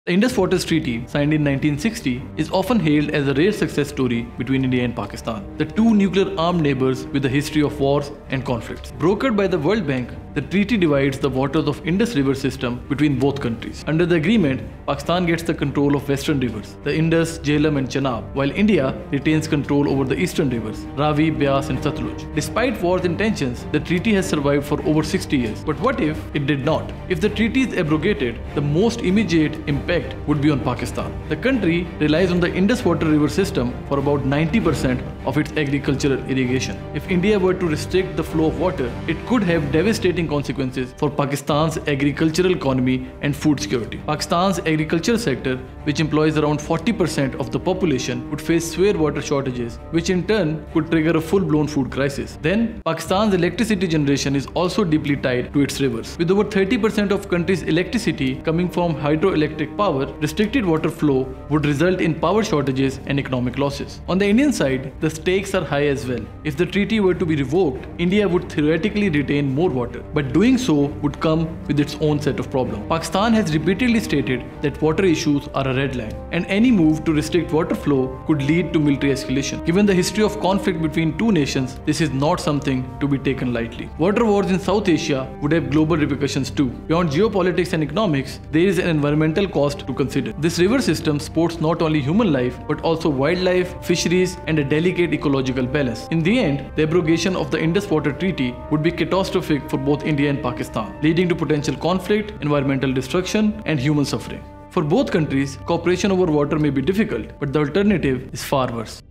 The Indus Waters Treaty, signed in 1960, is often hailed as a rare success story between India and Pakistan, the two nuclear-armed neighbors with a history of wars and conflicts. Brokered by the World Bank, the treaty divides the waters of Indus River system between both countries. Under the agreement, Pakistan gets the control of western rivers, the Indus, Jhelum and Chenab, while India retains control over the eastern rivers, Ravi, Beas and Satluj. Despite wars and tensions, the treaty has survived for over 60 years. But what if it did not? If the treaty is abrogated, the most immediate impact would be on Pakistan. The country relies on the Indus Water River system for about 90% of its agricultural irrigation. If India were to restrict the flow of water, it could have devastating consequences for Pakistan's agricultural economy and food security. Pakistan's agriculture sector, which employs around 40% of the population, would face severe water shortages, which in turn could trigger a full-blown food crisis. Then, Pakistan's electricity generation is also deeply tied to its rivers. With over 30% of country's electricity coming from hydroelectric power, restricted water flow would result in power shortages and economic losses. On the Indian side, the stakes are high as well. If the treaty were to be revoked, India would theoretically retain more water, but doing so would come with its own set of problems. Pakistan has repeatedly stated that water issues are a red line, and any move to restrict water flow could lead to military escalation. Given the history of conflict between two nations, this is not something to be taken lightly. Water wars in South Asia would have global repercussions too. Beyond geopolitics and economics, there is an environmental cost to consider. This river system supports not only human life but also wildlife, fisheries and a delicate ecological balance. In the end, the abrogation of the Indus Water Treaty would be catastrophic for both India and Pakistan, leading to potential conflict, environmental destruction and human suffering. For both countries, cooperation over water may be difficult, but the alternative is far worse.